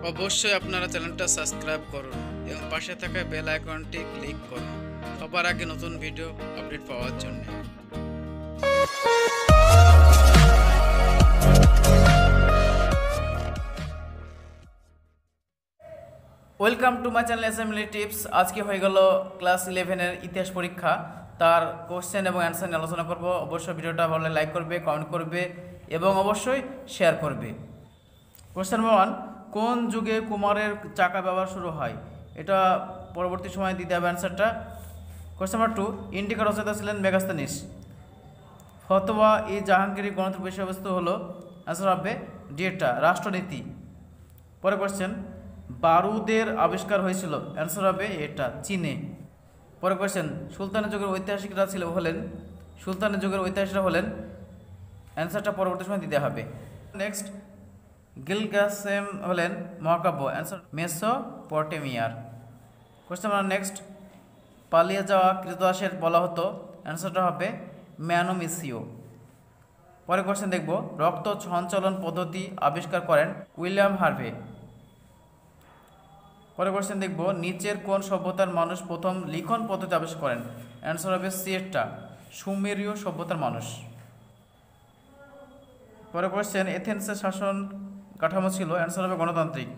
অবশ্যই আপনারা চ্যানেলটা সাবস্ক্রাইব করুন এবং পাশে থাকা বেল আইকনটি ক্লিক করুন সবার আগে নতুন ভিডিও আপডেট পাওয়ার জন্য। Welcome to my channel assembly tips. আজকে হয়ে গেল ক্লাস 11-এর ইতিহাস পরীক্ষা, তার কোশ্চেন এবং অ্যান্সার নিয়ে আলোচনা করব। অবশ্যই ভিডিওটা ভালো লাইক করবে, কমেন্ট করবে এবং অবশ্যই শেয়ার করবে। কোশ্চেন নম্বর 1, কোন যুগে কুমারের চাকা ব্যবহার শুরু হয়? এটা পরবর্তী সময় দিতে হবে অ্যান্সারটা। কোশ্চেন নম্বর 2, ইন্ডিকা রচয়িতা ছিলেন মেগাস্তেনিস। ফতোয়া ই জাহাঙ্গীরি গ্রন্থের বিষয়বস্তু হলো, অ্যান্সার হবে ডিটা রাষ্ট্রনীতি। পরে কোশ্চেন, বারুদের আবিষ্কার হয়েছিল, অ্যান্সার হবে এটা চীনে। পরে কোশ্চেন, সুলতানের যুগের ঐতিহাসিকরা হলেন, অ্যান্সারটা পরবর্তী সময় দিতে হবে। নেক্সট, গিলগামেশ হলেন মহাকাব্য, অ্যান্সার মেসোপটেমিয়ার। কোশ্চেন নাম্বার নেক্সট, পালিয়ে যাওয়া কৃতদাসের বলা হতো, অ্যান্সারটা হবে ম্যানোমিসিও। পরে কোশ্চেন দেখব, রক্ত সঞ্চালন পদ্ধতি আবিষ্কার করেন উইলিয়াম হার্ভে। পরে কোশ্চেন দেখব, নিচের কোন সভ্যতার মানুষ প্রথম লিখন পদ্ধতি আবিষ্কার করেন? অ্যান্সার হবে সিয়েটা সুমেরীয় সভ্যতার মানুষ। পরে কোশ্চেন, এথেন্সের শাসন কাঠামো ছিল, অ্যান্সার হবে গণতান্ত্রিক।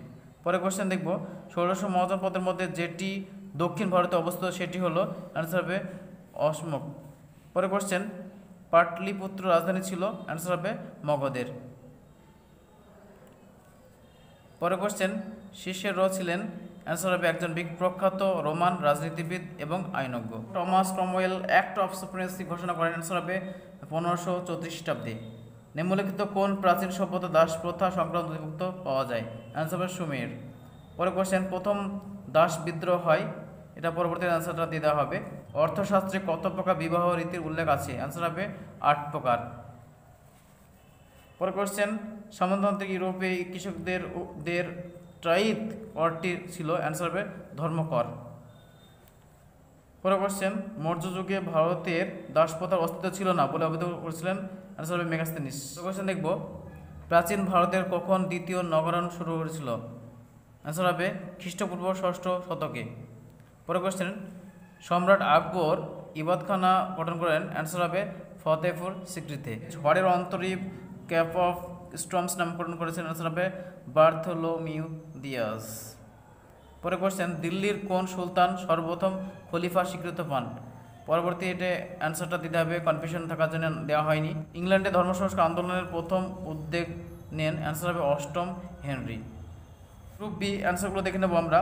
পরে কোশ্চেন দেখব, 1600 মহাজনপদের মধ্যে যেটি দক্ষিণ ভারতে অবস্থিত সেটি হলো, অ্যান্সার হবে অশোক। পরে কোশ্চেন, পাটলিপুত্র রাজধানী ছিল, অ্যান্সার হবে মগধের। পরে কোশ্চেন, শিষ্যের ছিলেন, অ্যান্সার হবে একজন প্রখ্যাত রোমান রাজনীতিবিদ এবং আইনজ্ঞ। Thomas Cromwell act of supremacy ঘোষণা করেন, অ্যান্সার হবে 1534 খ্রিস্টাব্দে। নিম্নলিখিত কোন প্রাচীন সভ্যতা দাস প্রথা সংক্রান্ত নথিভুক্ত পাওয়া যায়? অ্যান্সার হবে সুমের। পরে কোশ্চেন, প্রথম দাস বিদ্রোহ হয়, এটা পরবর্তী অ্যান্সারটা দিয়ে দেওয়া হবে। অর্থশাস্ত্রে কত প্রকার বিবাহ রীতির উল্লেখ আছে? অ্যান্সার হবে 8 প্রকার। পরে কোশ্চেন, সমাজতান্ত্রিক ইউরোপে কৃষকদের ট্রাইথ করটি ছিল, অ্যান্সার হবে ধর্মকর। পরে কোশ্চেন, মৌর্য যুগে ভারতের দাসপ্রথার অস্তিত্ব ছিল না বলে অভিযোগ করেছিলেন, অ্যান্সার হবে মেগাস্তেনিস। কোশ্চেন দেখব, প্রাচীন ভারতের কখন দ্বিতীয় নগরায়ণ শুরু হয়েছিল? অ্যান্সার হবে খ্রিস্টপূর্ব 6ষ্ঠ শতকে। পরে কোশ্চেন, সম্রাট আকবর ইবাদখানা গঠন করেন, অ্যান্সার হবে ফতেহপুর সিক্রিতে। ঝড়ের অন্তরীপ ক্যাপ অফ স্টর্মস নামকরণ করেছেন, অ্যান্সার হবে বার্থোলোমিউ দিয়াস। পরে কোশ্চেন, দিল্লির কোন সুলতান সর্বপ্রথম খলিফা স্বীকৃত পান? পরবর্তী এটা অ্যান্সারটা দিতে হবে, কনফিউশন থাকার জন্য দেওয়া হয়নি। ইংল্যান্ডে ধর্ম সংস্কার আন্দোলনের প্রথম উদ্যোগ নেন, অ্যান্সার হবে 8ম হেনরি। গ্রুপ বি অ্যান্সারগুলো দেখে নেব আমরা।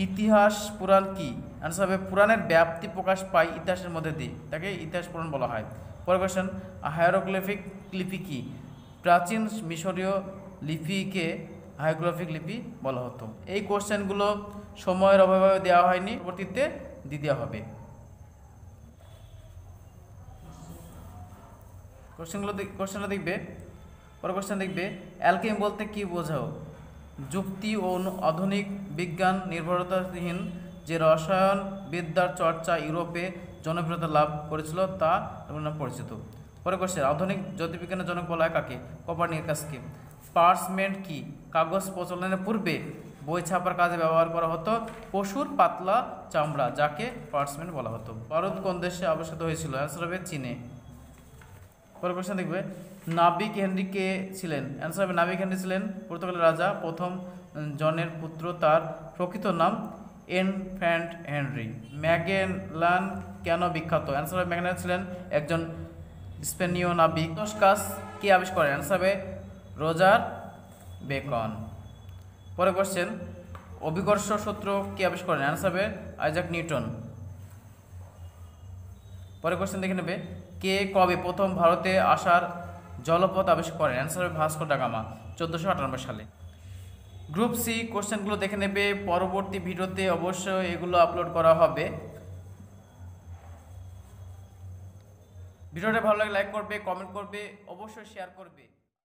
ইতিহাস পুরাণ কি? অ্যান্সার হবে পুরাণের ব্যাপ্তি প্রকাশ পায় ইতিহাসের মধ্যে দিয়ে, তাকে ইতিহাস পুরাণ বলা হয়। পরে কোশ্চেন, হায়ারোগ্লিফিক লিপি কি? প্রাচীন মিশরীয় লিপিকে হায়ারোগ্লিফিক লিপি বলা হতো। এই কোশ্চেনগুলো সময়ের অভাবে দেওয়া হয়নি, পরবর্তীতে দিয়ে দেওয়া হবে। কোশ্চেনটা দেখবে। পরে কোশ্চেন দেখবে, অ্যালকেমি বলতে কি বোঝাও? যুক্তি ও আধুনিক বিজ্ঞান নির্ভরতাহীন যে রসায়ন বিদ্যার চর্চা ইউরোপে জনপ্রিয়তা লাভ করেছিল তা পরিচিত। পরে কোশ্চেন, আধুনিক জ্যোতির্বিজ্ঞানের জনক বলা হয় কাকে? কোপারনিকাসকে। পার্চমেন্ট কি? কাগজ প্রচলনের পূর্বে বই ছাপার কাজে ব্যবহার করা হতো পশুর পাতলা চামড়া, যাকে পার্চমেন্ট বলা হতো। ভারত কোন দেশে আবিষ্কৃত হয়েছিল? অ্যান্সার হবে চীনে। পরে কোশ্চেন দেখবে, নাবিক হেনরি কে ছিলেন? অ্যান্সার হবে নাবিক হেনরি ছিলেন পর্তুগালের রাজা প্রথম জনের পুত্র, তার প্রকৃত নাম ইনফ্যান্ট হেনরি। ম্যাগেলান কেন বিখ্যাত? অ্যান্সার হবে ম্যাগেলান ছিলেন একজন স্পেনীয় নাবিক। কাজ কে আবিষ্কার করেন? অ্যান্সার হবে রজার বেকন। পরে কোশ্চেন, অভিকর্ষ সূত্র কে আবিষ্কার করেন? অ্যান্সার হবে আইজাক নিউটন। পরে কোশ্চেন দেখে নেবে, কে কবে প্রথম ভারতে আসার জলপথ আবিষ্কার করেন? অ্যান্সার হবে ভাস্কো ডা গামা 1498 সালে। গ্রুপ সি কোশ্চেনগুলো দেখে নেবে, পরবর্তী ভিডিওতে অবশ্যই এগুলো আপলোড করা হবে। ভিডিওটা ভালো লাগে লাইক করবে, কমেন্ট করবে, অবশ্যই শেয়ার করবে।